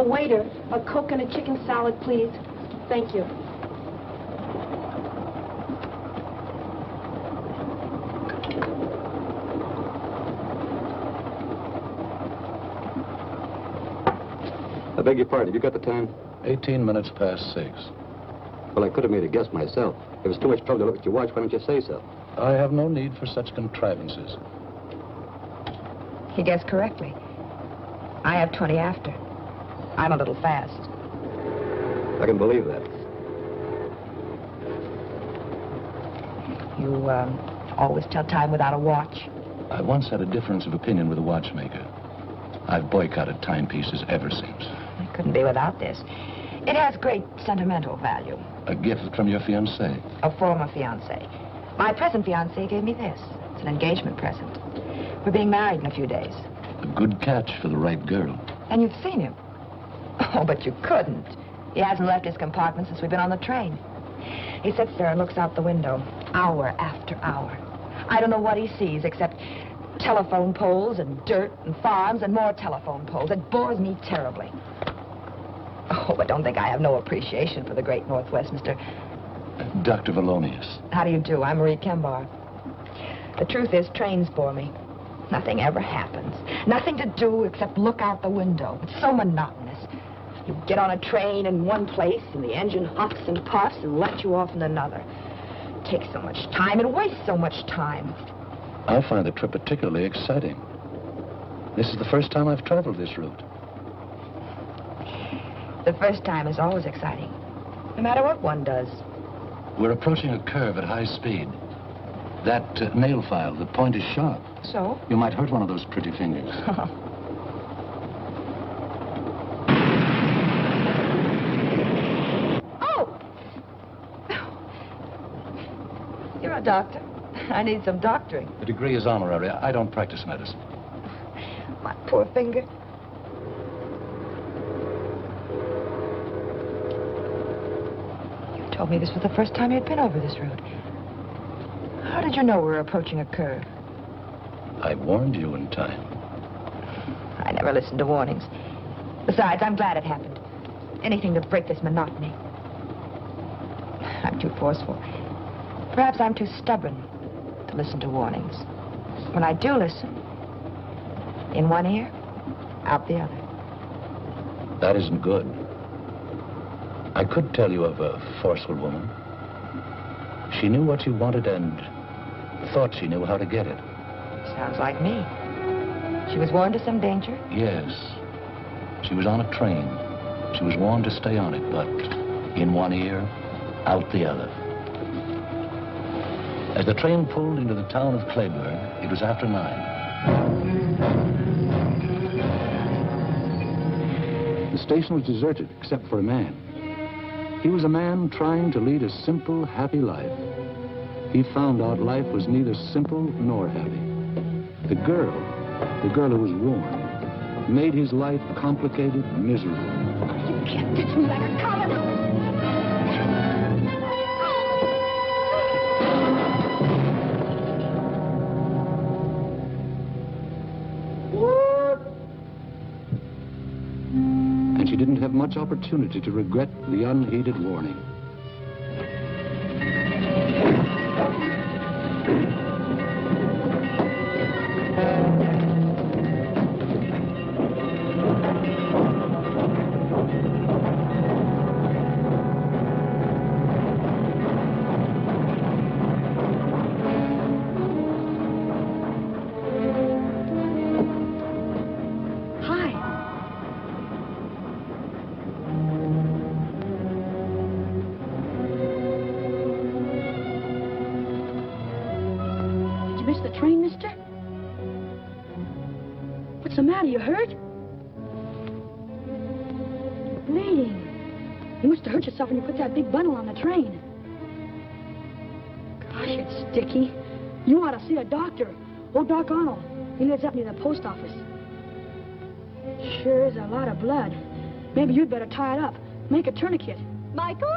waiter, a Coke and a chicken salad, please. Thank you. I beg your pardon, have you got the time? 18 minutes past 6. Well, I could have made a guess myself. If it's too much trouble to look at your watch, why don't you say so? I have no need for such contrivances. He guessed correctly. I have 20 after. I'm a little fast. I can believe that. You, always tell time without a watch? I once had a difference of opinion with a watchmaker. I've boycotted timepieces ever since. It couldn't be without this. It has great sentimental value. A gift from your fiancé. A former fiancé. My present fiancé gave me this. It's an engagement present. We're being married in a few days. A good catch for the right girl. And you've seen him. Oh, but you couldn't. He hasn't left his compartment since we've been on the train. He sits there and looks out the window, hour after hour. I don't know what he sees except telephone poles and dirt and farms and more telephone poles. It bores me terribly. Oh, but don't think I have no appreciation for the great Northwest, Mr. Dr. Valonius. How do you do? I'm Marie Kembar. The truth is, trains bore me. Nothing ever happens. Nothing to do except look out the window. It's so monotonous. You get on a train in one place, and the engine huffs and puffs and lets you off in another. It takes so much time and wastes so much time. I find the trip particularly exciting. This is the first time I've traveled this route. The first time is always exciting, no matter what one does. We're approaching a curve at high speed. That nail file, the point is sharp. So? You might hurt one of those pretty fingers. Oh! You're a doctor. I need some doctoring. The degree is honorary. I don't practice medicine. My poor finger. You told me this was the first time you'd been over this route. How did you know we were approaching a curve? I warned you in time. I never listened to warnings. Besides, I'm glad it happened. Anything to break this monotony. I'm too forceful. Perhaps I'm too stubborn to listen to warnings. When I do listen, in one ear, out the other. That isn't good. I could tell you of a forceful woman. She knew what she wanted and thought she knew how to get it. Sounds like me. She was warned of some danger? Yes. She was on a train. She was warned to stay on it, but in one ear, out the other. As the train pulled into the town of Clayburg, it was after 9. The station was deserted, except for a man. He was a man trying to lead a simple, happy life. He found out life was neither simple nor happy. The girl who was warned, made his life complicated, miserable. You can't ditch me like a common. And she didn't have much opportunity to regret the unheeded warning. What's the matter? You hurt? Bleeding. You must have hurt yourself when you put that big bundle on the train. Gosh, it's sticky. You ought to see a doctor. Old Doc Arnold. He lives up near the post office. Sure is a lot of blood. Maybe you'd better tie it up. Make a tourniquet. Michael?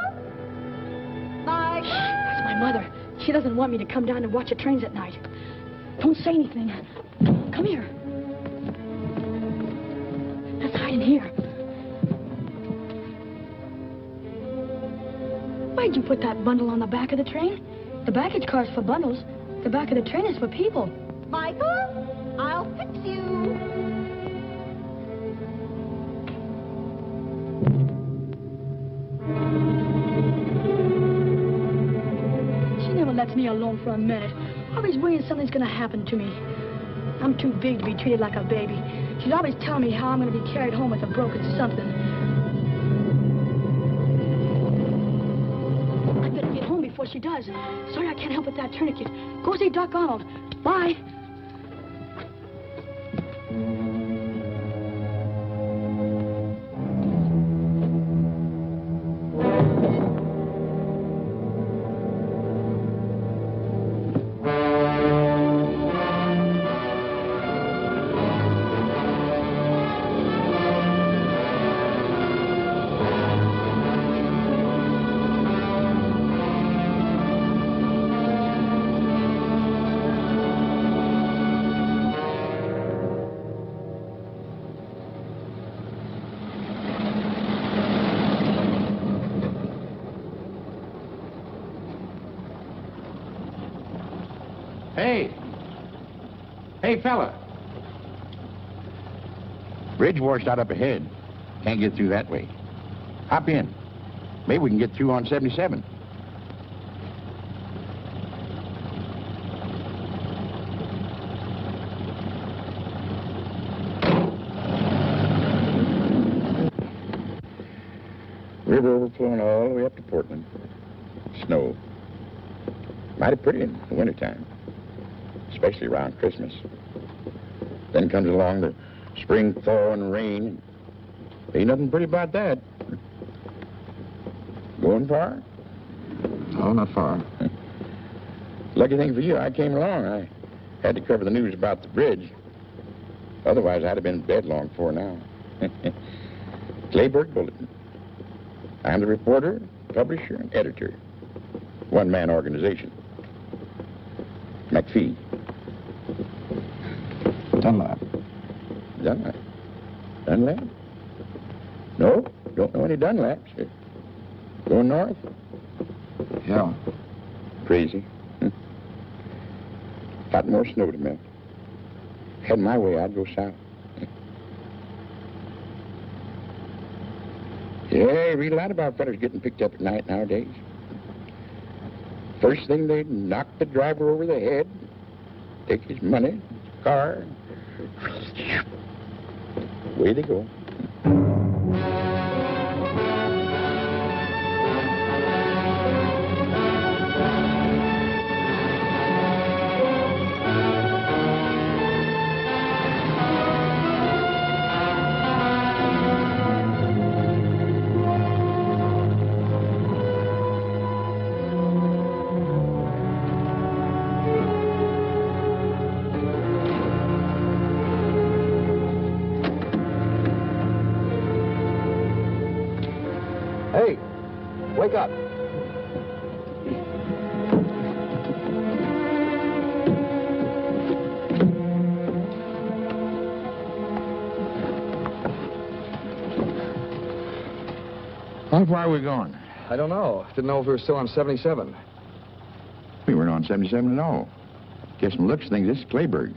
Mike? That's my mother. She doesn't want me to come down and watch the trains at night. Don't say anything. Come here. Let's hide in here. Why'd you put that bundle on the back of the train? The baggage car's for bundles. The back of the train is for people. Michael, I'll fix you. She never lets me alone for a minute. Always worrying something's gonna happen to me. I'm too big to be treated like a baby. She's always telling me how I'm gonna be carried home with a broken something. I better get home before she does. Sorry I can't help with that tourniquet. Go see Doc Arnold. Bye. Hey, fella. Bridge washed out up ahead. Can't get through that way. Hop in. Maybe we can get through on 77. River overflowing all the way up to Portland. Snow. Mighty pretty in the wintertime. Especially around Christmas. Then comes along the spring thaw and rain. Ain't nothing pretty about that. Going far? No, not far. Lucky thing for you, I came along. I had to cover the news about the bridge. Otherwise, I'd have been in bed long before now. Clayburg Bulletin. I'm the reporter, publisher, and editor. One-man organization. McPhee. Dunlap. Dunlap? Dunlap? No, don't know any Dunlaps. Going north? Yeah. Crazy. Lot more snow to melt. Had my way, I'd go south. Yeah, you read a lot about fellas getting picked up at night nowadays. First thing, they knock the driver over the head, take his money, his car, away they go. Hey, wake up. How far are we going? I don't know. Didn't know if we were still on 77. We weren't on 77 at all. Guess from looks things, this is Clayburg.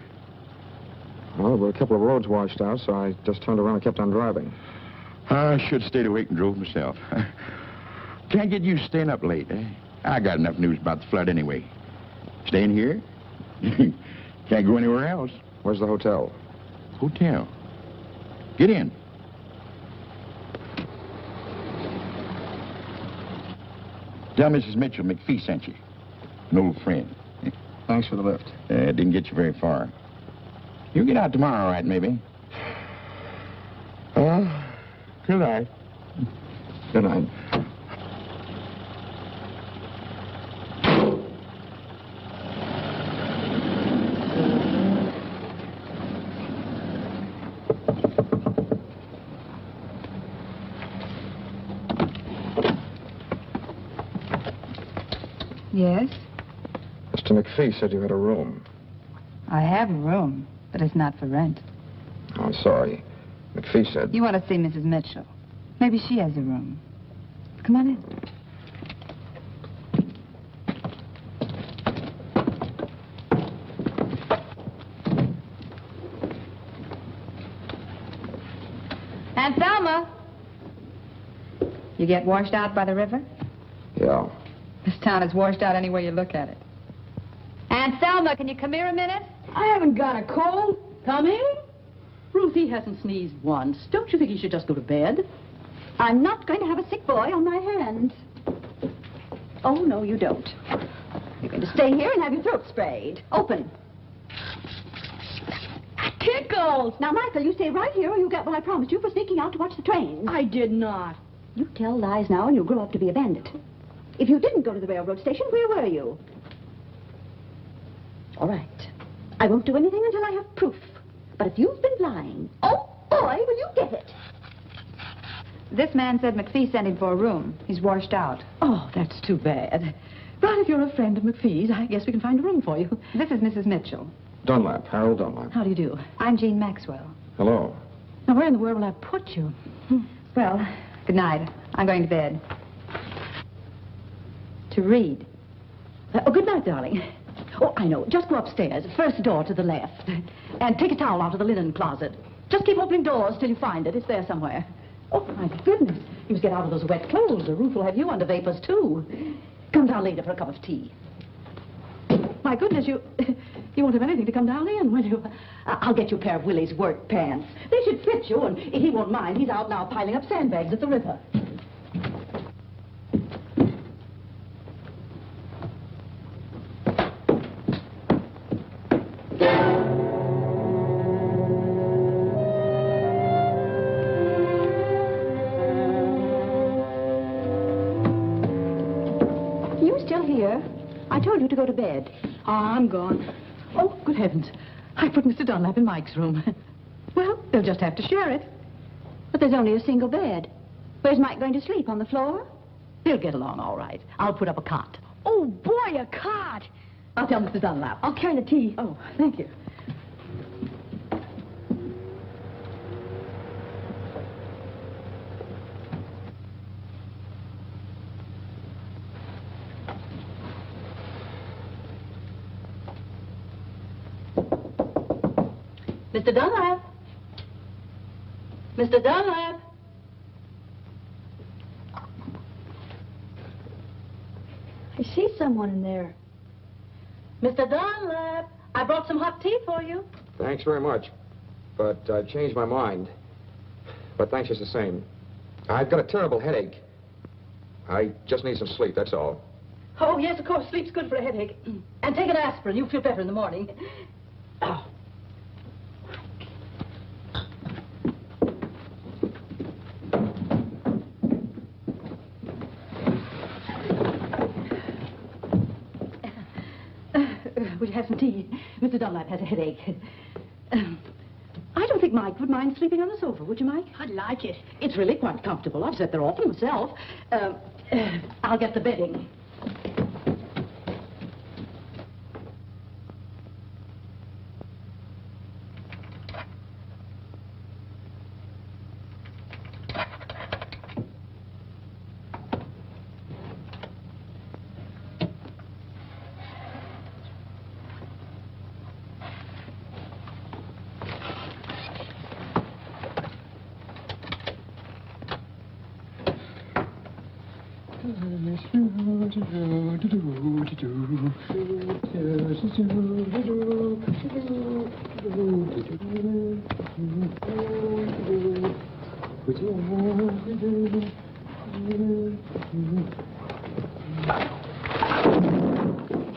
Well, there were a couple of roads washed out, so I just turned around and kept on driving. I should have stayed awake and drove myself. Can't get used to staying up late, eh? I got enough news about the flood anyway. Staying here? Can't go anywhere else. Where's the hotel? Hotel? Get in. Tell Mrs. Mitchell McPhee sent you. An old friend. Thanks for the lift. It didn't get you very far. You'll get out tomorrow, all right, maybe? Good night. Good night. Yes? Mr. McPhee said you had a room. I have a room, but it's not for rent. Oh, I'm sorry. McPhee said... You want to see Mrs. Mitchell. Maybe she has a room. Come on in. Aunt Thelma! You get washed out by the river? Yeah. This town is washed out any way you look at it. Aunt Thelma, can you come here a minute? I haven't got a cold. Come in. Ruthie hasn't sneezed once. Don't you think he should just go to bed? I'm not going to have a sick boy on my hands. Oh, no, you don't. You're going to stay here and have your throat sprayed. Open. Tickles! Now, Michael, you stay right here or you'll get what I promised you for sneaking out to watch the train. I did not. You tell lies now and you'll grow up to be a bandit. If you didn't go to the railroad station, where were you? All right. I won't do anything until I have proof. But if you've been lying, oh, boy, will you get it. This man said McPhee sent him for a room. He's washed out. Oh, that's too bad. But if you're a friend of McPhee's, I guess we can find a room for you. This is Mrs. Mitchell. Dunlap, Harold Dunlap. How do you do? I'm Jean Maxwell. Hello. Now, where in the world will I put you? Well, good night. I'm going to bed. To read. Oh, good night, darling. Oh, I know. Just go upstairs, first door to the left. And take a towel out of the linen closet. Just keep opening doors till you find it. It's there somewhere. Oh, my goodness. You must get out of those wet clothes. The roof will have you under vapors, too. Come down later for a cup of tea. My goodness, you won't have anything to come down in, will you? I'll get you a pair of Willie's work pants. They should fit you, and he won't mind. He's out now piling up sandbags at the river. I told you to go to bed. Oh, I'm gone. Oh, good heavens. I put Mr. Dunlap in Mike's room. Well, they'll just have to share it. But there's only a single bed. Where's Mike going to sleep, on the floor? They'll get along all right. I'll put up a cot. Oh, boy, a cot! I'll tell Mr. Dunlap. I'll carry the tea. Oh, thank you. Mr. Dunlap. Mr. Dunlap. I see someone in there. Mr. Dunlap, I brought some hot tea for you. Thanks very much. But I've changed my mind. But thanks just the same. I've got a terrible headache. I just need some sleep, that's all. Oh, yes, of course. Sleep's good for a headache. And take an aspirin. You'll feel better in the morning. Oh. Would you have some tea? Mr. Dunlap has a headache. I don't think Mike would mind sleeping on the sofa, would you, Mike? I'd like it. It's really quite comfortable. I've sat there often myself. I'll get the bedding.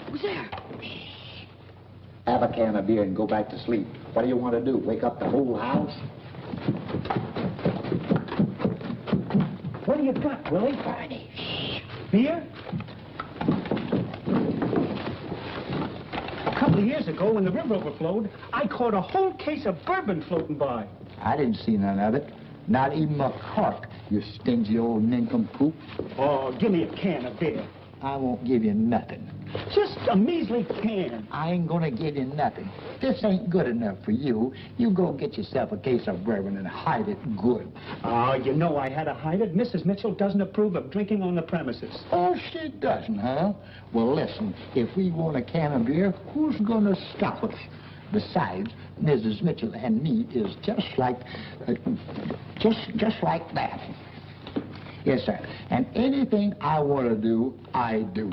Who's there? Have a can of beer and go back to sleep. What do you want to do? Wake up the whole house? What do you got, Willie? Barney. Beer? A couple of years ago, when the river overflowed, I caught a whole case of bourbon floating by. I didn't see none of it. Not even a cork, you stingy old nincompoop. Oh, give me a can of beer. I won't give you nothing. Just a measly can. I ain't gonna give you nothing. This ain't good enough for you. You go get yourself a case of bourbon and hide it good. Oh, you know I had to hide it. Mrs. Mitchell doesn't approve of drinking on the premises. Oh, she doesn't, huh? Well, listen, if we want a can of beer, who's gonna stop us? Besides, Mrs. Mitchell and me is just like that. Yes, sir. And anything I want to do, I do.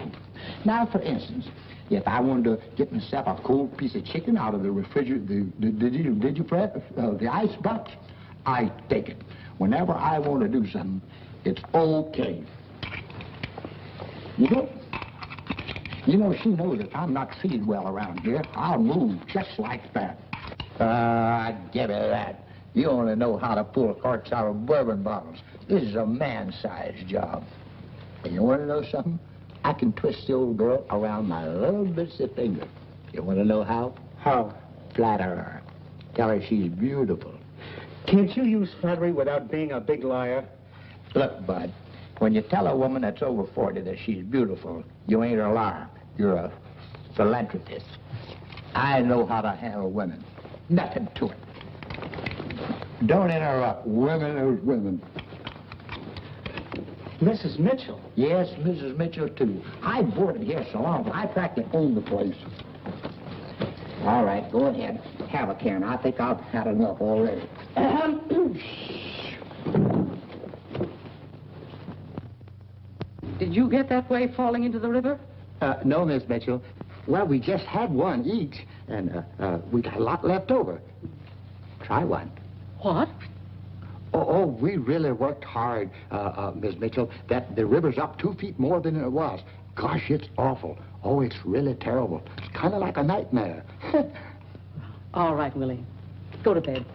Now, for instance, if I wanted to get myself a cold piece of chicken out of the refrigerator, did you Fred? The ice box, I take it. Whenever I want to do something, it's okay. You know, she knows if I'm not treated well around here, I'll move just like that. Give me that. You only know how to pull corks out of bourbon bottles. This is a man-sized job. And you want to know something? I can twist the old girl around my little bitsy finger. You want to know how? How? Flatter her. Tell her she's beautiful. Can't you use flattery without being a big liar? Look, Bud, when you tell a woman that's over 40 that she's beautiful, you ain't a liar. You're a philanthropist. I know how to handle women. Nothing to it. Don't interrupt. Women are women. Mrs. Mitchell? Yes, Mrs. Mitchell, too. I boarded here so long, I practically own the place. All right, go ahead. Have a Karen. I think I've had enough already. Did you get that way falling into the river? No, Miss Mitchell. Well, we just had one each, and we got a lot left over. Try one. What? Oh, we really worked hard, Miss Mitchell. The river's up 2 feet more than it was. Gosh, it's awful. Oh, it's really terrible. It's kind of like a nightmare. All right, Willie. Go to bed.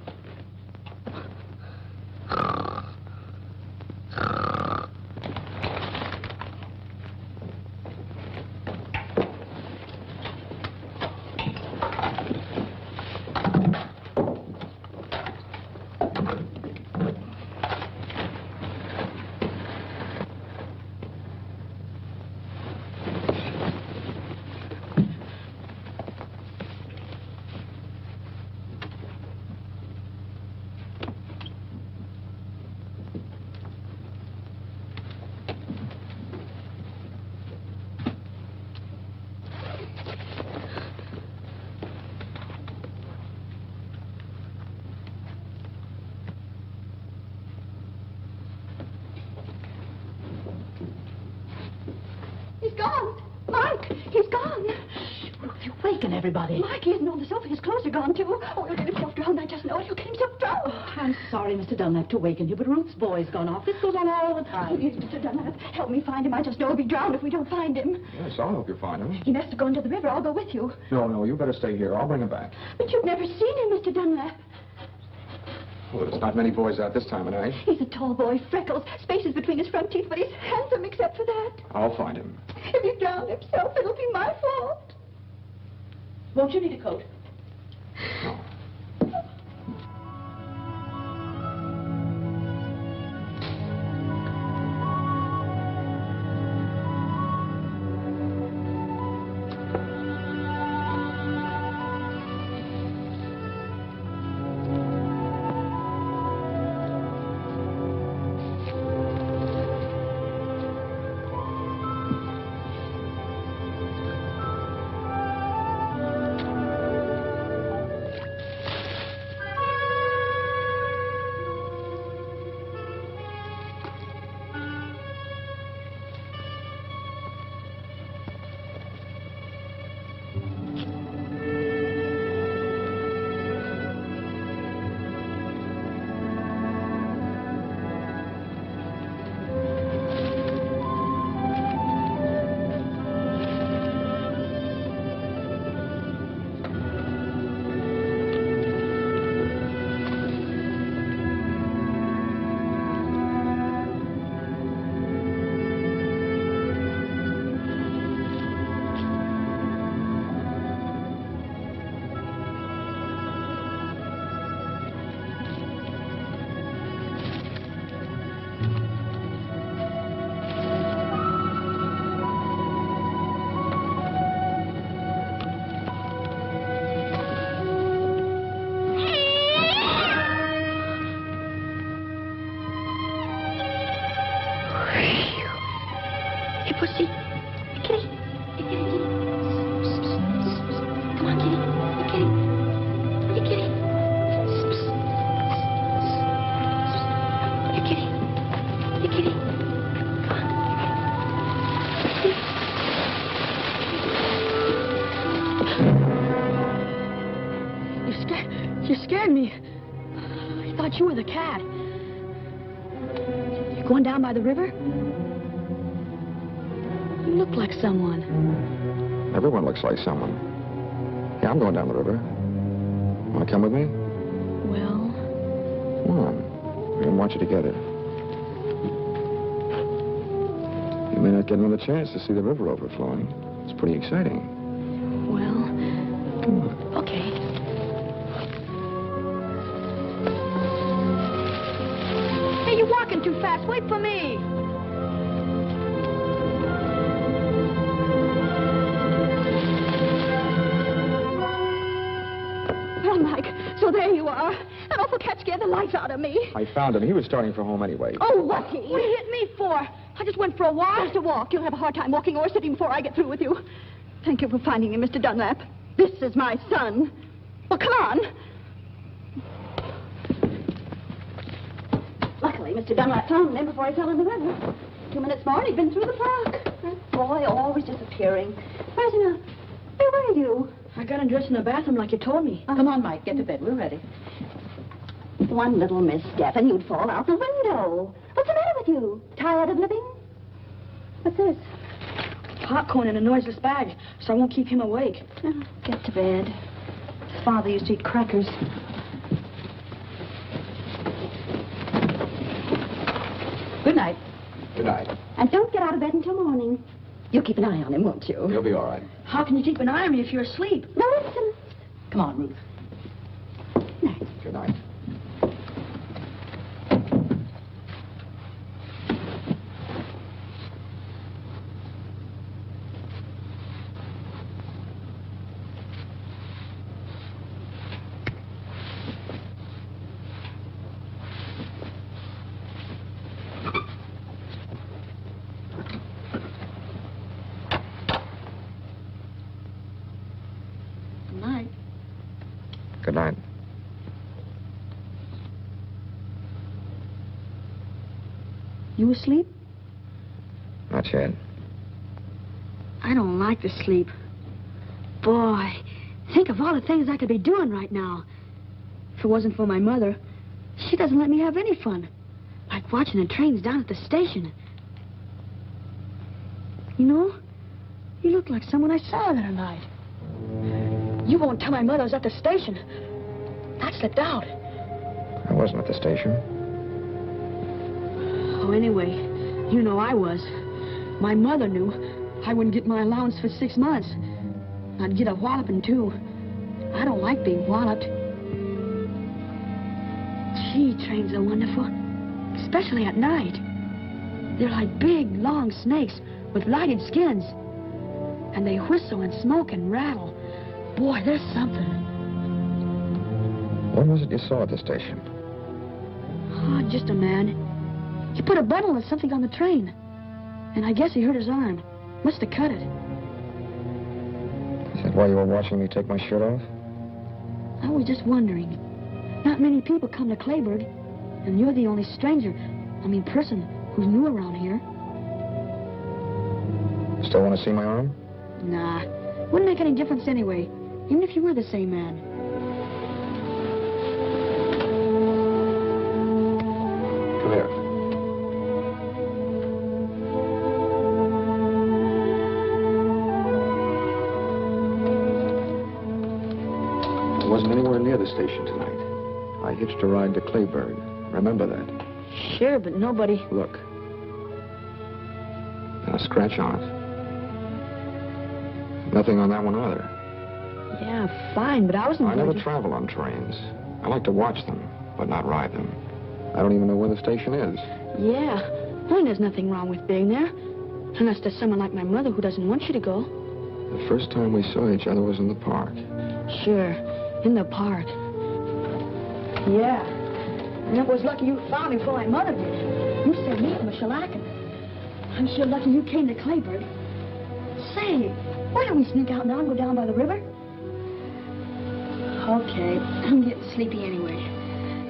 He's gone. Mike, he's gone. You're waking everybody. Mike, he isn't on the sofa. His clothes are gone, too. Oh, he'll get himself drowned. I just know it. He'll get himself drowned. Oh, I'm sorry, Mr. Dunlap, to waken you, but Ruth's boy's gone off. This goes on all the time. Please, Mr. Dunlap, help me find him. I just know he'll be drowned if we don't find him. Yes, I'll help you find him. He must have gone to the river. I'll go with you. No, you better stay here. I'll bring him back. But you've never seen him, Mr. Dunlap. Well, there's not many boys out this time of night. He's a tall boy, freckles, spaces between his front teeth, but he's handsome except for that. I'll find him. If he drowned himself, it'll be my fault. Won't you need a coat? No. thought you were the cat. You going down by the river? You look like someone. Everyone looks like someone. Yeah, I'm going down the river. Want to come with me? Well, Come on. We can watch it together. You may not get another chance to see the river overflowing. It's pretty exciting. well, Come on. okay. Hey, you're walking too fast. Wait for me. Well, Mike, so there you are. That awful cat scared the life out of me. I found him. He was starting for home anyway. Oh, lucky. What did you hit me for? I just went for a walk. Just a walk. You'll have a hard time walking or sitting before I get through with you. Thank you for finding him, Mr. Dunlap. This is my son. Well, come on. Luckily, Mr. Dunlap found him before he fell in the river. 2 minutes more and he'd been through the park. That boy always disappearing. Where's he now? Hey, where are you? I got undressed in the bathroom like you told me. Come on, Mike. Get to bed. We're ready. One little misstep and you'd fall out the window. What's the matter with you? Tired of living? What's this? Popcorn in a noiseless bag, so I won't keep him awake. Oh, get to bed. His father used to eat crackers. Good night. Good night. And don't get out of bed until morning. You'll keep an eye on him, won't you? You'll be all right. How can you keep an eye on me if you're asleep? Nonsense. Come on, Ruth. Good night. Good night. Good night. Good night. You asleep? Not yet. I don't like to sleep. Boy, think of all the things I could be doing right now. If it wasn't for my mother, she doesn't let me have any fun. Like watching the trains down at the station. You know, you look like someone I saw the other night. You won't tell my mother I was at the station. That slipped out. I wasn't at the station. Oh, anyway, you know I was. My mother knew I wouldn't get my allowance for 6 months. I'd get a walloping, too. I don't like being walloped. Gee, trains are wonderful. Especially at night. They're like big, long snakes with lighted skins. And they whistle and smoke and rattle. Boy, there's something. What was it you saw at the station? Oh, just a man. He put a bundle of something on the train. And I guess he hurt his arm. Must have cut it. Is that why you were watching me take my shirt off? I was just wondering. Not many people come to Clayburg. And you're the only stranger, person who's new around here. Still want to see my arm? Nah. Wouldn't make any difference anyway. Even if you were the same man. Come here. I wasn't anywhere near the station tonight. I hitched a ride to Clayburg. Remember that? Sure, but nobody... Look. And a scratch on it. Nothing on that one either. Yeah, fine, but I wasn't I never travel on trains. I like to watch them, but not ride them. I don't even know where the station is. Yeah. Well, there's nothing wrong with being there. Unless there's someone like my mother who doesn't want you to go. The first time we saw each other was in the park. Sure, in the park. Yeah. And it was lucky you found me before my mother did. You saved me from a shellacking. I'm sure lucky you came to Clayburg. Say, why don't we sneak out now and go down by the river? Okay, I'm getting sleepy anyway.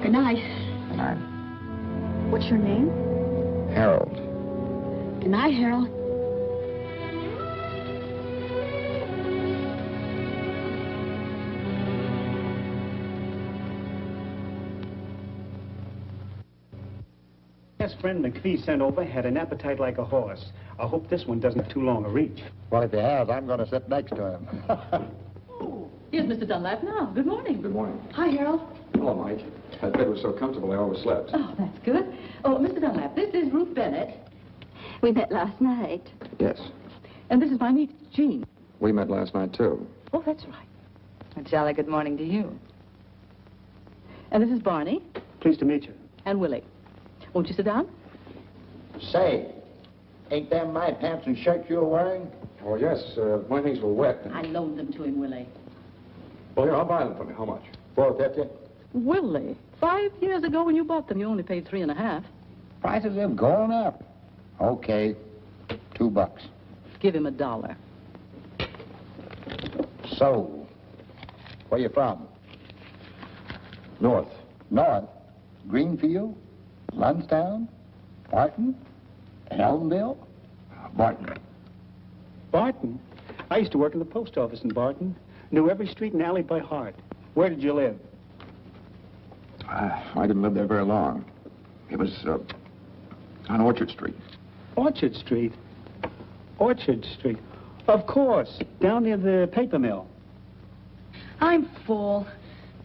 Good night. Good night. What's your name? Harold. Good night, Harold. last friend McPhee sent over had an appetite like a horse. I hope this one doesn't have too long a reach. Well, if he has, I'm going to sit next to him. Here's Mr. Dunlap now. Good morning. Good morning. Hi, Harold. Hello, Mike. That bed was so comfortable I overslept. Oh, that's good. Oh, Mr. Dunlap, this is Ruth Bennett. We met last night. Yes. And this is my niece, Jean. We met last night, too. Oh, that's right. A jolly good morning to you. And this is Barney Pleased to meet you. and Willie. Won't you sit down? Say, ain't them my pants and shirts you're wearing? Oh, yes. My things were wet. I loaned them to him, Willie. Well, here, I'll buy them for me. How much? $4.50. Willie, 5 years ago when you bought them, you only paid $3.50. Prices have gone up. Okay, $2. Give him $1. So, where you from? North. North? Greenfield? Lunstown? Barton? Elmville? Barton. Barton? I used to work in the post office in Barton. Knew every street and alley by heart. Where did you live? I didn't live there very long. It was on Orchard Street. Orchard Street. Orchard Street. Of course, down near the paper mill. I'm full.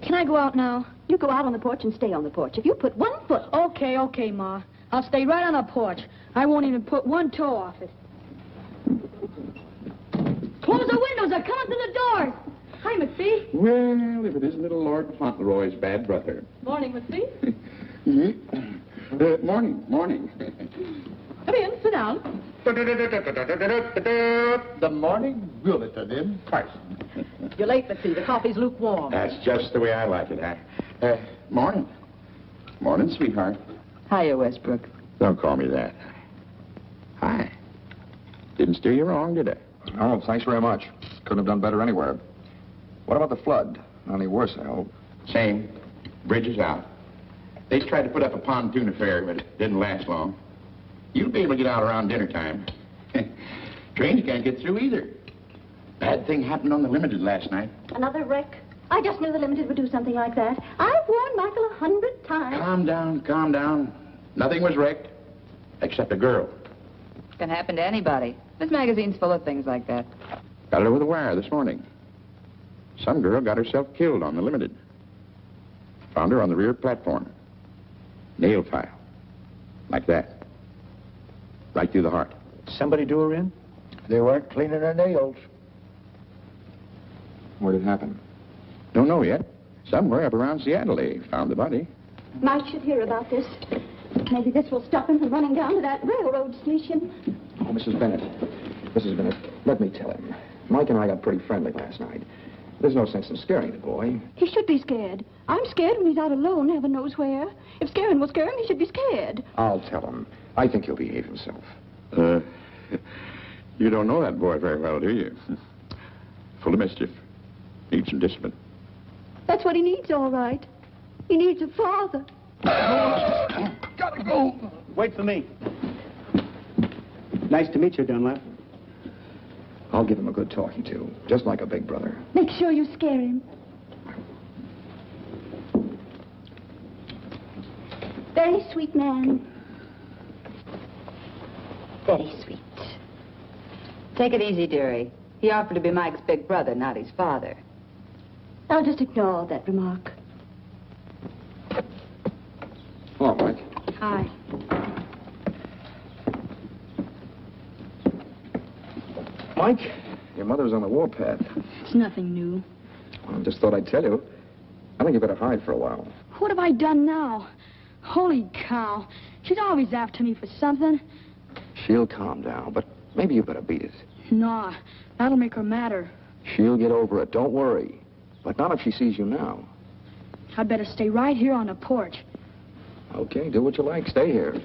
Can I go out now? You go out on the porch and stay on the porch. If you put 1 foot... Okay, Ma. I'll stay right on the porch. I won't even put one toe off it. Close the windows. They're coming through the doors. Hi, McPhee. Well, if it isn't little Lord Fauntleroy's bad brother. Morning, McPhee. Morning, morning. Come in, sit down. The morning bulletin in person. You're late, McPhee. The coffee's lukewarm. That's just the way I like it, huh? Morning. Morning, sweetheart. Hiya, Westbrook. Don't call me that. Hi. Didn't steer you wrong, did I? Oh, thanks very much. Couldn't have done better anywhere. What about the flood? Not any worse, I hope. Same. Bridge is out. They tried to put up a pontoon affair, but it didn't last long. You'll be able to get out around dinner time. Trains can't get through either. Bad thing happened on the Limited last night. Another wreck? I just knew the Limited would do something like that. I've warned Michael 100 times. Calm down, calm down. Nothing was wrecked, except a girl. Can happen to anybody. This magazine's full of things like that. Got it over the wire this morning. Some girl got herself killed on the Limited. Found her on the rear platform. Nail file. Like that. Right through the heart. Somebody do her in? They weren't cleaning their nails. Where did it happen? Don't know yet. Somewhere up around Seattle they found the body. Mike should hear about this. Maybe this will stop him from running down to that railroad station. Oh, Mrs. Bennett. Mrs. Bennett, let me tell him. Mike and I got pretty friendly last night. There's no sense in scaring the boy. He should be scared. I'm scared when he's out alone, heaven knows where. If scaring will scare him, he should be scared. I'll tell him. I think he'll behave himself. You don't know that boy very well, do you? Full of mischief. Needs some discipline. That's what he needs, all right. He needs a father. Gotta go. Wait for me. Nice to meet you, Dunlap. I'll give him a good talking to, just like a big brother. Make sure you scare him. Very sweet man. Very sweet. Take it easy, dearie. He offered to be Mike's big brother, not his father. I'll just ignore that remark. Hello, Mike. Hi. Mike, your mother's on the warpath. It's nothing new. Well, I just thought I'd tell you. I think you better hide for a while. What have I done now? Holy cow. She's always after me for something. She'll calm down, but maybe you better beat it. Nah, that'll make her madder. She'll get over it, don't worry. But not if she sees you now. I'd better stay right here on the porch. Okay, do what you like. Stay here.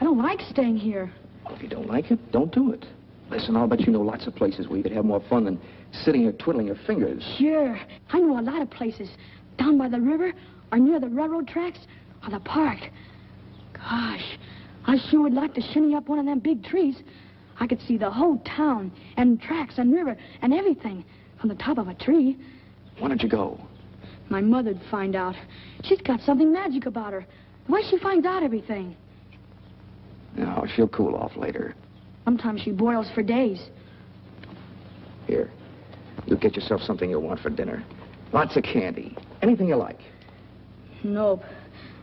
I don't like staying here. Well, if you don't like it, don't do it. Listen, I'll bet you know lots of places where you could have more fun than sitting here twiddling your fingers. Sure. I know a lot of places. Down by the river, or near the railroad tracks, or the park. Gosh, I sure would like to shinny up one of them big trees. I could see the whole town, and tracks, and river, and everything from the top of a tree. Why don't you go? My mother'd find out. She's got something magic about her. The way she finds out everything. No, she'll cool off later. Sometimes she boils for days. Here, you get yourself something you'll want for dinner. Lots of candy. Anything you like. Nope.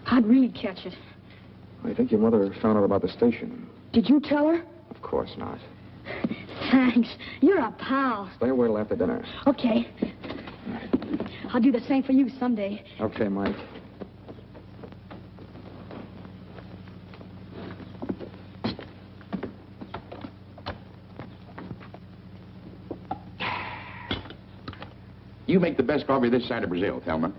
I'd really catch it. I think your mother found out about the station. Did you tell her? Of course not. Thanks. You're a pal. Stay away till after dinner. Okay. I'll do the same for you someday. Okay, Mike. You make the best coffee this side of Brazil, Thelma.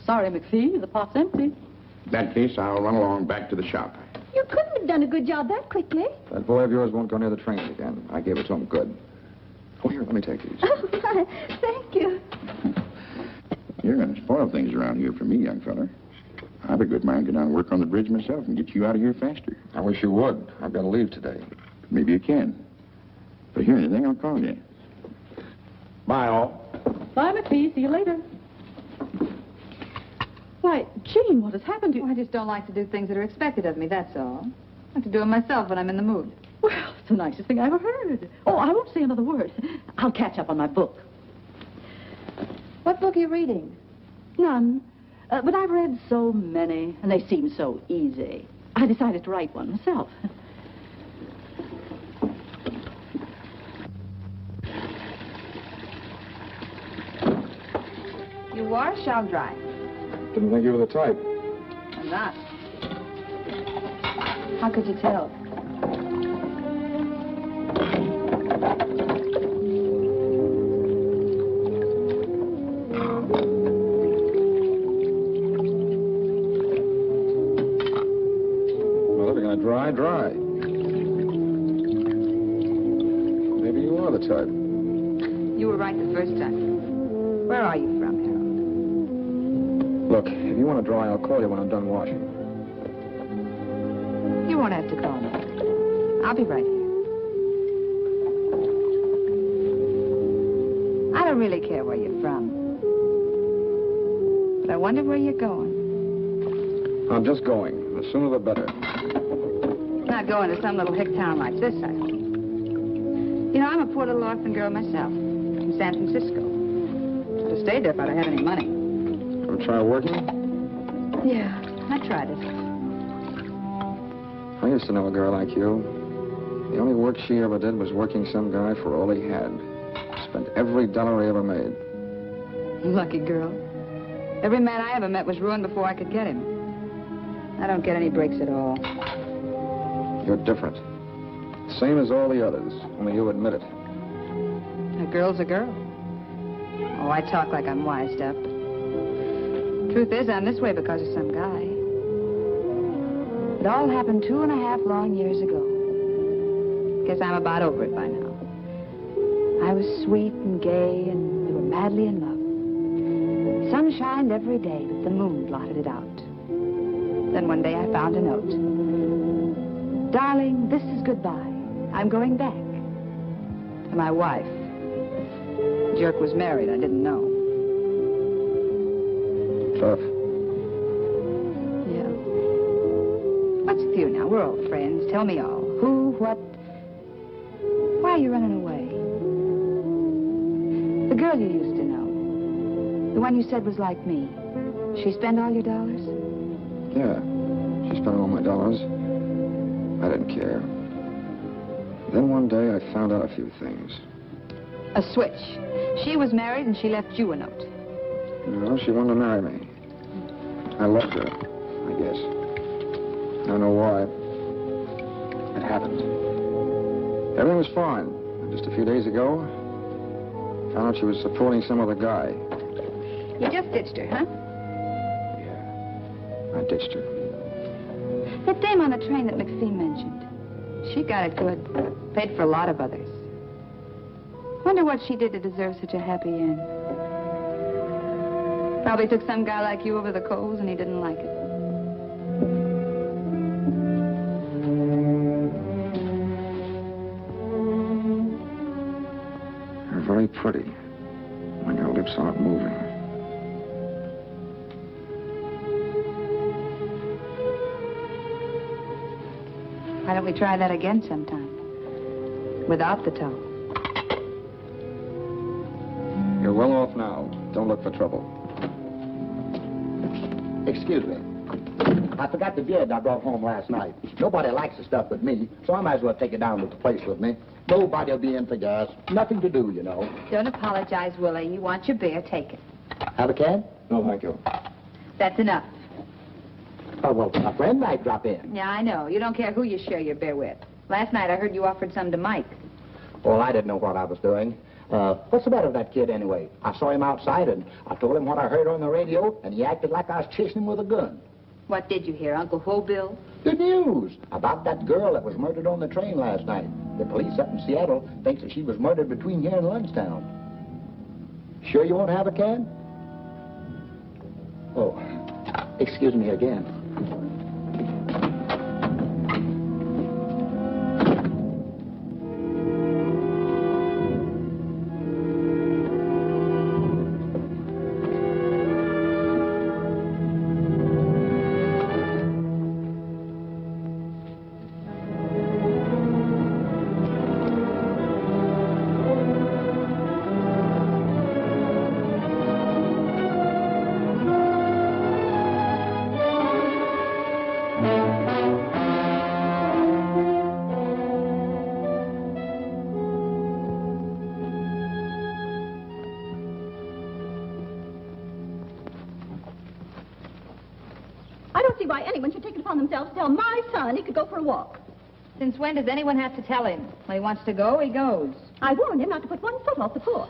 Sorry, McPhee. The pot's empty. In that case, I'll run along back to the shop. You couldn't have done a good job that quickly. That boy of yours won't go near the train again. I gave it to him good. Oh, here, let me take these. Oh, thank you. You're going to spoil things around here for me, young fella. I've a good mind to go down and work on the bridge myself and get you out of here faster. I wish you would. I've got to leave today. Maybe you can. If I hear anything, I'll call you. Bye, all. Bye, McPhee. See you later. Why, Jean, what has happened to you? I just don't like to do things that are expected of me, that's all. I like to do them myself when I'm in the mood. Well, it's the nicest thing I ever heard. Oh, I won't say another word. I'll catch up on my book. What book are you reading? None. But I've read so many, and they seem so easy. I decided to write one myself. You wash, I'll dry. Didn't think you were the type. I'm not. How could you tell? Well, if you're going to dry, dry. Maybe you are the type. You were right the first time. Where are you from, Harold? Look, if you want to dry, I'll call you when I'm done washing. You won't have to call me. I'll be right here. I don't really care where you're from. But I wonder where you're going. I'm just going. The sooner the better. Not going to some little hick town like this, I hope. You know, I'm a poor little orphan girl myself. From San Francisco. Should have stayed there if I'd have had any money. Ever try working? Yeah, I tried it. I used to know a girl like you. The only work she ever did was working some guy for all he had. Spent every dollar he ever made. Lucky girl. Every man I ever met was ruined before I could get him. I don't get any breaks at all. You're different. Same as all the others, only you admit it. A girl's a girl. Oh, I talk like I'm wised up. Truth is, I'm this way because of some guy. It all happened 2.5 long years ago. Guess I'm about over it by now. I was sweet and gay, and we were madly in love. Sun shined every day, but the moon blotted it out. Then one day I found a note. Darling, this is goodbye. I'm going back. To my wife. The jerk was married. I didn't know. Tough. Yeah. What's with you now? We're old friends. Tell me all. Who, what? Why are you running away? The girl you used to know. The one you said was like me. She spend all your dollars? Yeah. She spent all my dollars. I didn't care. Then one day I found out a few things. A switch. She was married and she left you a note. No, she wanted to marry me. I loved her, I guess. I don't know why. It happened. Everything was fine. And just a few days ago, I found out she was supporting some other guy. You just ditched her, huh? Yeah. I ditched her. That dame on the train that McPhee mentioned. She got it good. Paid for a lot of others. Wonder what she did to deserve such a happy end. Probably took some guy like you over the coals and he didn't like it. You're very pretty when your lips aren't moving. Why don't we try that again sometime? Without the toe. You're well off now. Don't look for trouble. Excuse me. I forgot the beard I brought home last night. Nobody likes the stuff but me, so I might as well take it down to the place with me. Nobody'll be in for gas. Nothing to do, you know. Don't apologize, Willie. You want your beer, take it. Have a can? No, thank you. That's enough. Oh, well, a friend might drop in. Yeah, I know. You don't care who you share your beer with. Last night I heard you offered some to Mike. Well, I didn't know what I was doing. What's the matter with that kid, anyway? I saw him outside, and I told him what I heard on the radio, and he acted like I was chasing him with a gun. What did you hear, Uncle Who Bill? The news about that girl that was murdered on the train last night. The police up in Seattle thinks that she was murdered between here and Lundstown. Sure you won't have a can? Oh, excuse me again. Why anyone should take it upon themselves to tell my son he could go for a walk. Since when does anyone have to tell him? When he wants to go, he goes. I warned him not to put one foot off the porch.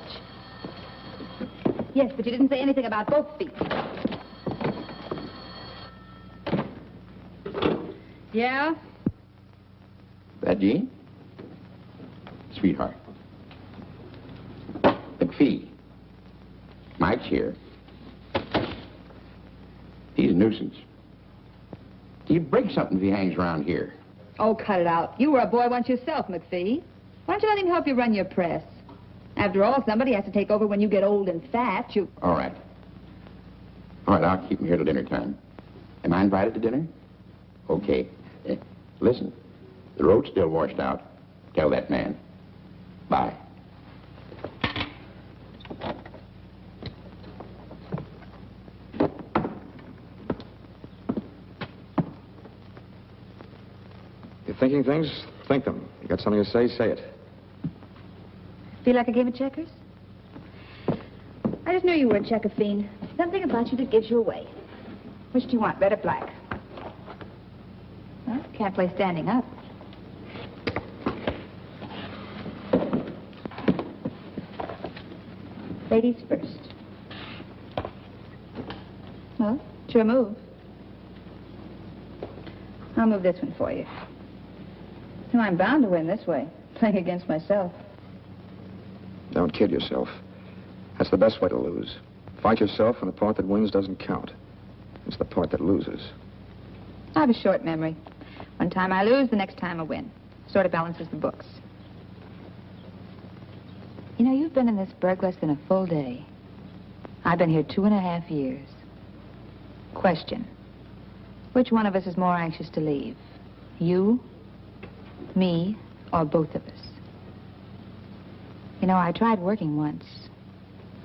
Yes, but you didn't say anything about both feet. Yeah? That Jean? Sweetheart. McPhee. Mike's here. He's a nuisance. He'd break something if he hangs around here. Oh, cut it out. You were a boy once yourself, McPhee. Why don't you let him help you run your press? After all, somebody has to take over when you get old and fat. All right. All right, I'll keep him here till dinner time. Am I invited to dinner? Okay. Listen, the road's still washed out. Tell that man. Bye. Thinking things, think them. You got something to say it. Feel like a game of checkers? I just knew you were a checker fiend. Something about you that gives you away. Which do you want, red or black? Well, can't play standing up. Ladies first. Well, it's your move. I'll move this one for you. No, I'm bound to win this way, playing against myself. Don't kid yourself. That's the best way to lose. Fight yourself, and the part that wins doesn't count. It's the part that loses. I have a short memory. One time I lose, the next time I win. Sort of balances the books. You know, you've been in this burg less than a full day. I've been here 2.5 years. Question. Which one of us is more anxious to leave? You, me, or both of us? You know, I tried working once.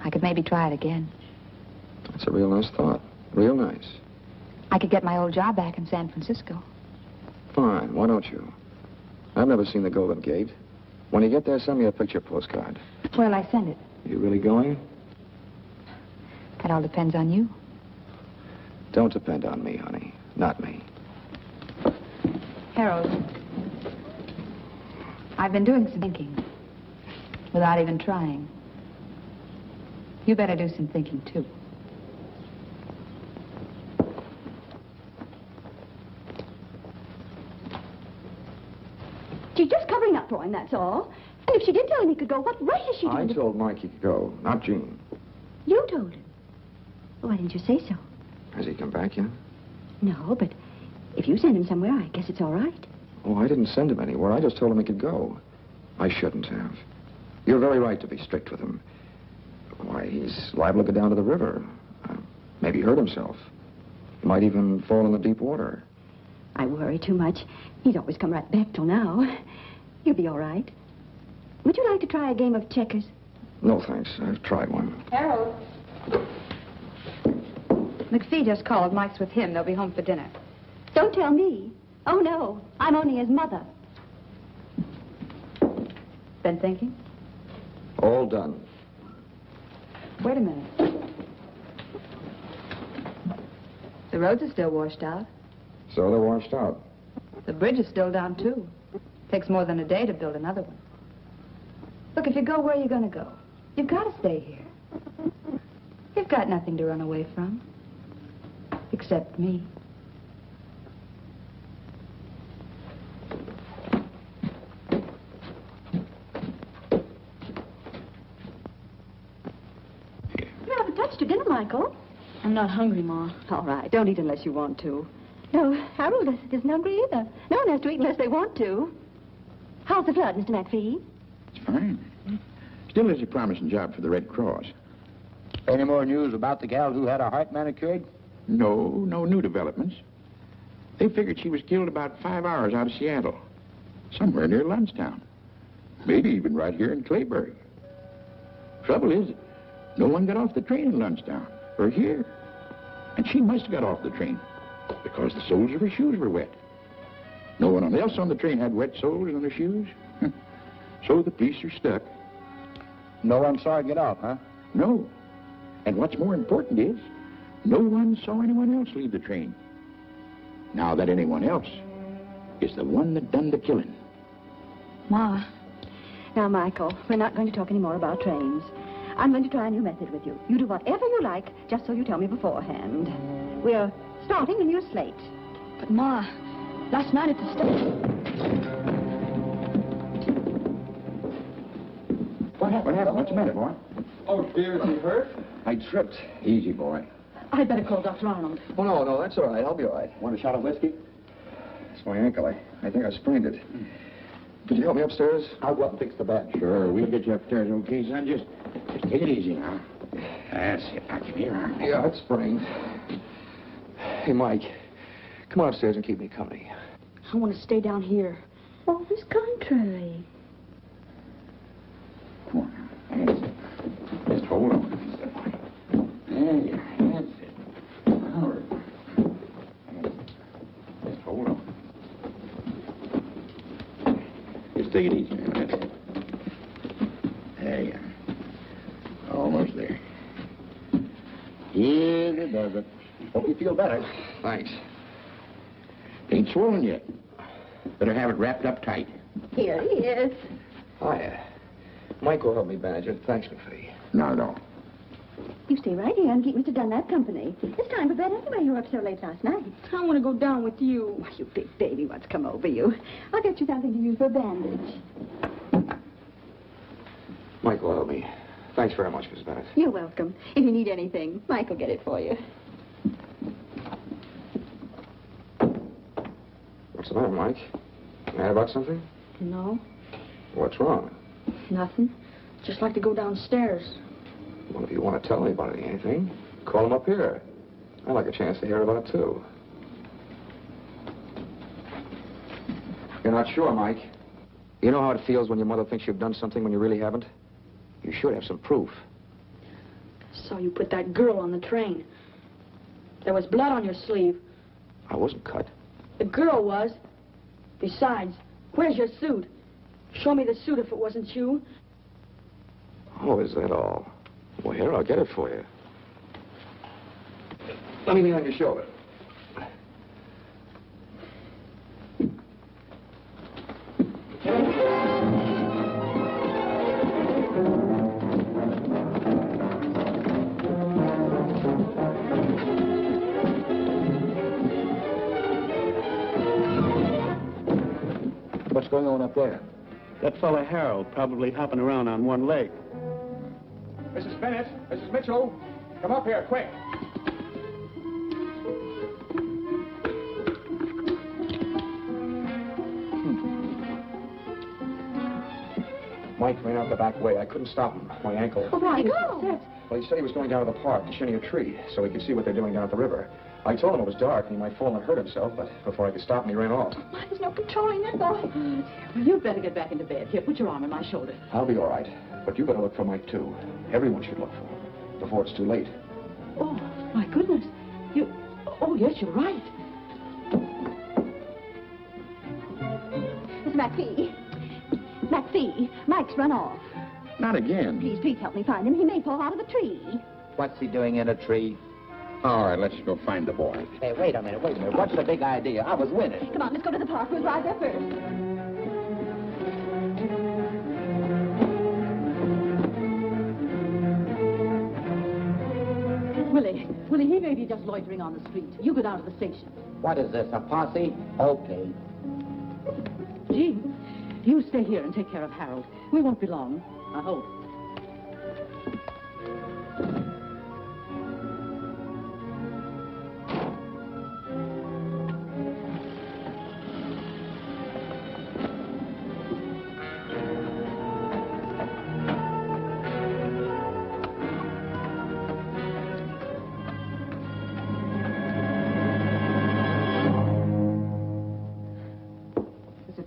I could maybe try it again. That's a real nice thought. Real nice. I could get my old job back in San Francisco. Fine, why don't you? I've never seen the Golden Gate. When you get there, send me a picture postcard. Where'll I send it? You really going? That all depends on you. Don't depend on me, honey. Not me. Harold, I've been doing some thinking without even trying. You better do some thinking, too. She's just covering up for him, that's all. And if she did tell him he could go, what right has she I to... told Mike he could go, not Jean. You told him. Why didn't you say so? Has he come back yet? No, but if you send him somewhere, I guess it's all right. Oh, I didn't send him anywhere. I just told him he could go. I shouldn't have. You're very right to be strict with him. Why, he's liable to go down to the river. Maybe hurt himself. He might even fall in the deep water. I worry too much. He's always come right back till now. You'll be all right. Would you like to try a game of checkers? No, thanks. I've tried one. Harold. McPhee just called. Mike's with him. They'll be home for dinner. Don't tell me. Oh, no. I'm only his mother. Been thinking? All done. Wait a minute. The roads are still washed out. So they're washed out. The bridge is still down, too. Takes more than a day to build another one. Look, if you go, where are you going to go? You've got to stay here. You've got nothing to run away from. Except me. You haven't touched your dinner, Michael. I'm not hungry, Ma. All right, don't eat unless you want to. No, Harold isn't hungry either. No one has to eat unless they want to. How's the flood, Mr. McPhee? It's fine. Still is a promising job for the Red Cross. Any more news about the gal who had her heart manicured? No new developments. They figured she was killed about 5 hours out of Seattle. Somewhere near Lunstown. Maybe even right here in Clayburg. Trouble is, no one got off the train in Lunstown, or here. And she must have got off the train, because the soles of her shoes were wet. No one else on the train had wet soles on their shoes. So the police are stuck. No one saw her get off, huh? No. And what's more important is, no one saw anyone else leave the train. Now that anyone else is the one that done the killing. Ma. Now, Michael, we're not going to talk any more about trains. I'm going to try a new method with you. You do whatever you like, just so you tell me beforehand. We're starting a new slate. But, Ma, last night at the station... What happened? What's the matter, boy? Oh, dear, is he hurt? I tripped. Easy, boy. I'd better call Dr. Arnold. Oh, no, that's all right. I'll be all right. Want a shot of whiskey? It's my ankle. I think I sprained it. Could you help me upstairs? I'll go up and fix the bed. Sure, we'll get you upstairs, okay, son? Just take it easy now. That's it. Now, give me your arm. Yeah, it's sprained. Hey, Mike, come on upstairs and keep me company. I want to stay down here. Always contrary. Come on now. That's it. Just hold on. There you are. That's it. All right. Just hold on. Just take it easy, man. That's it. There you are. Almost there. Easy does it. Hope you feel better. Thanks. Ain't swollen yet. Better have it wrapped up tight. Here he is. Hiya. Mike will help me bandage it. Thanks, McPhee. Not at all. You stay right here and keep Mr. Dunlap company. It's time for bed anyway. You were up so late last night. I want to go down with you. Why, you big baby, what's come over you? I'll get you something to use for a bandage. Mike will help me. Thanks very much, Miss Bennett. You're welcome. If you need anything, Mike will get it for you. What's the matter, Mike? Mad about something? No, What's wrong? nothing. Just like to go downstairs. Well, if you want to tell anybody anything, call them up here. I'd like a chance to hear about it, too. You're not sure, Mike? You know how it feels when your mother thinks you've done something when you really haven't? You should have some proof. Saw you put that girl on the train. There was blood on your sleeve. I wasn't cut. The girl was. Besides, where's your suit? Show me the suit if it wasn't you. Oh, is that all? Well, here, I'll get it for you. Let me lean on your shoulder. What's going on up there? That fella Harold probably hopping around on one leg. Mrs. Bennett, Mrs. Mitchell, come up here, quick. Mike ran out the back way. I couldn't stop him. My ankle. Oh, Michael! Well, he said he was going down to the park to shinny a tree so he could see what they're doing down at the river. I told him it was dark and he might fall and hurt himself, but before I could stop him, he ran off. There's no controlling that boy. Well, you'd better get back into bed. Here, put your arm on my shoulder. I'll be all right, but you better look for Mike, too. Everyone should look for him before it's too late. Oh, my goodness. Oh, yes, you're right. Miss McPhee. McPhee, Mike's run off. Not again. Please help me find him. He may fall out of the tree. What's he doing in a tree? All right, let's go find the boy. Hey, wait a minute. What's the big idea? I was winning. Come on, let's go to the park. We'll drive there first. Willie, he may be just loitering on the street. You go down to the station. What is this, a posse? Okay. Jean, you stay here and take care of Harold. We won't be long, I hope.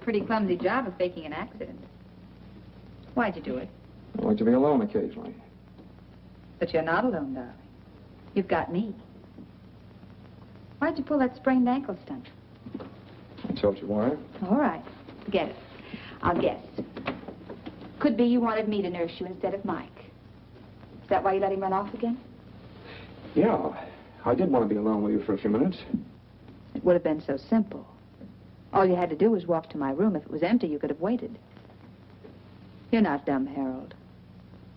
Pretty clumsy job of faking an accident. Why'd you do it? I like to be alone occasionally. But you're not alone, darling. You've got me. Why'd you pull that sprained ankle stunt? I told you why. All right. Forget it. I'll guess. Could be you wanted me to nurse you instead of Mike. Is that why you let him run off again? Yeah, I did want to be alone with you for a few minutes. It would have been so simple. All you had to do was walk to my room. If it was empty, you could have waited. You're not dumb, Harold.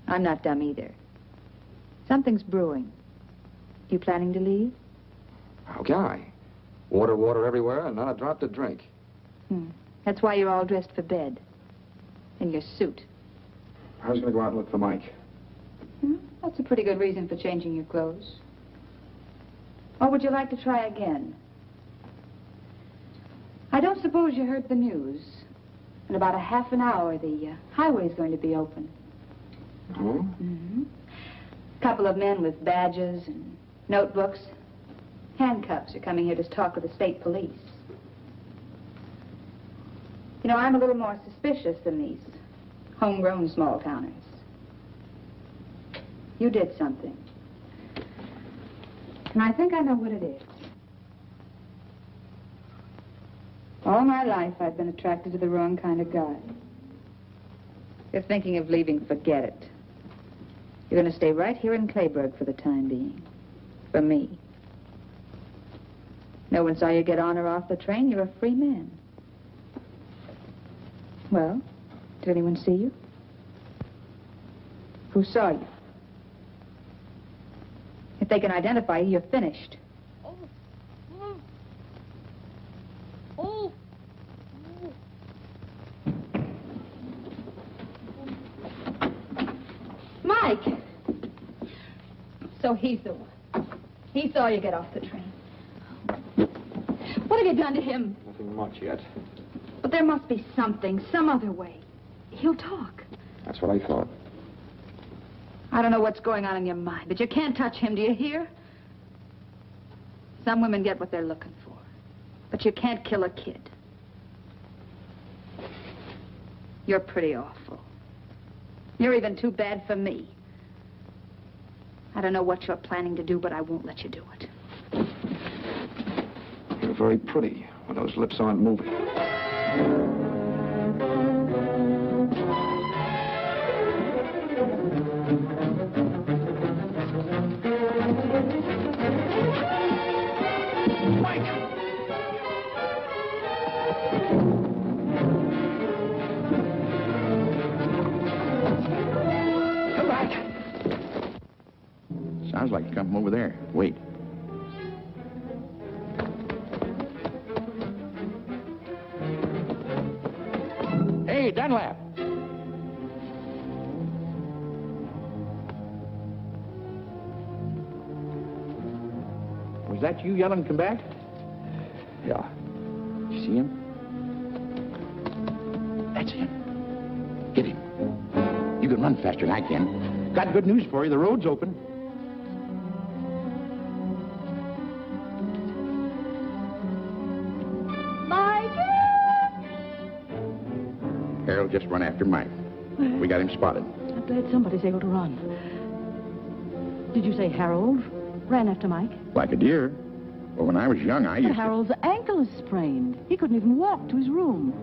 I'm not dumb either. Something's brewing. You planning to leave? How can I? Water everywhere and not a drop to drink. That's why you're all dressed for bed. In your suit. I was going to go out and look for Mike. That's a pretty good reason for changing your clothes. Or would you like to try again? I don't suppose you heard the news. In about a half an hour, the highway's going to be open. Oh? A couple of men with badges and notebooks, handcuffs are coming here to talk with the state police. You know, I'm a little more suspicious than these homegrown small-towners. You did something. And I think I know what it is. All my life, I've been attracted to the wrong kind of guy. If you're thinking of leaving, forget it. You're going to stay right here in Clayburg for the time being. For me. No one saw you get on or off the train. You're a free man. Well, did anyone see you? Who saw you? If they can identify you, you're finished. Mike! So he's the one. He saw you get off the train. What have you done to him? Nothing much yet. But there must be something, some other way. He'll talk. That's what I thought. I don't know what's going on in your mind, but you can't touch him, do you hear? Some women get what they're looking for. But you can't kill a kid. You're pretty awful. You're even too bad for me. I don't know what you're planning to do, but I won't let you do it. You're very pretty when those lips aren't moving. Sounds like something over there. Wait. Hey, Dunlap. Was that you yelling, come back? Yeah. You see him? That's him. Get him. You can run faster than I can. Got good news for you. The road's open. Harold just run after Mike. We got him spotted. I'm glad somebody's able to run. Did you say Harold ran after Mike? Like a deer. Well, when I was young, I But used to... Harold's ankle is sprained. He couldn't even walk to his room.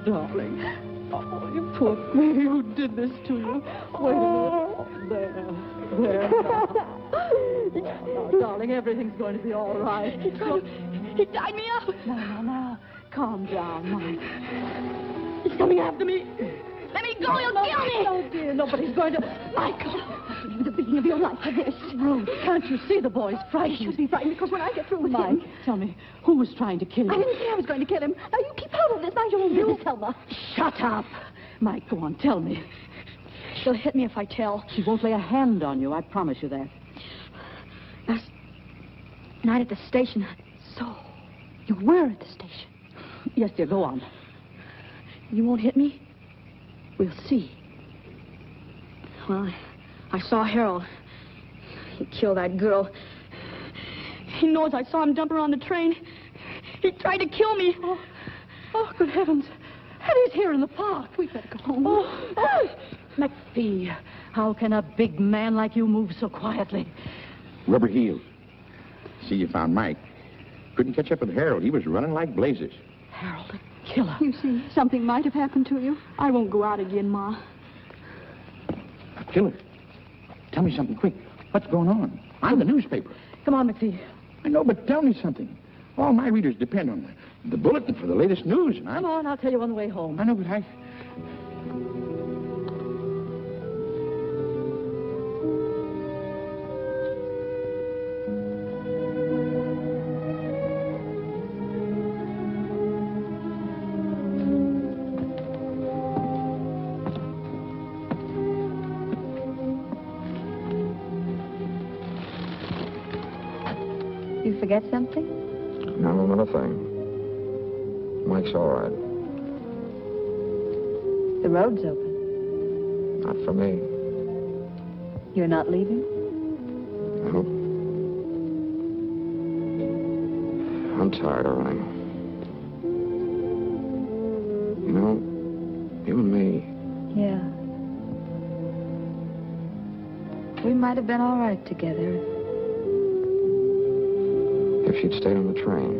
Darling. Oh, you poor baby. Who did this to you? Wait a minute. There. Now, darling, everything's going to be all right. He tied me up. Now. Calm down, Mike. He's coming after me. Let me go. He'll kill me. Oh, dear. Nobody's going to... Michael. I'll give you the beating of your life for this. Ruth, can't you see the boy's frightened? He should be frightened because when I get through with Mike, him... tell me, who was trying to kill you? I didn't say I was going to kill him. Now, you keep out of this. Mind your own business, Selma. Shut up. Mike, go on, tell me. She'll hit me if I tell. She won't lay a hand on you, I promise you that. Last night at the station. So, you were at the station. Yes, dear, go on. You won't hit me? We'll see. Well, I saw Harold. He killed that girl. He knows I saw him dump her on the train. He tried to kill me. Oh, good heavens. And he's here in the park. We'd better go home. Oh. McPhee, how can a big man like you move so quietly? Rubber heels. See, you found Mike. Couldn't catch up with Harold. He was running like blazes. Harold, a killer. You see, something might have happened to you. I won't go out again, Ma. A killer? Tell me something quick. What's going on? I'm the newspaper. Come on, McPhee. I know, but tell me something. All my readers depend on the bulletin for the latest news, and Come on, I'll tell you on the way home. I know, but I... You forget something? No, not a thing. Mike's all right. The road's open. Not for me. You're not leaving? No. I'm tired of running. You know, you and me, Yeah. We might have been all right together. if she'd stayed on the train,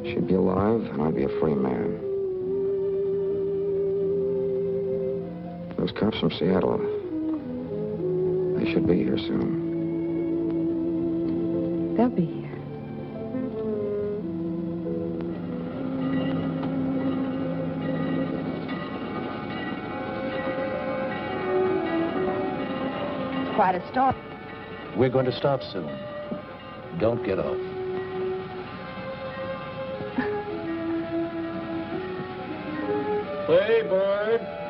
she'd be alive and I'd be a free man. Those cops from Seattle, they should be here soon. They'll be here. Quite a stop. We're going to stop soon. Don't get off. Hey, Bird.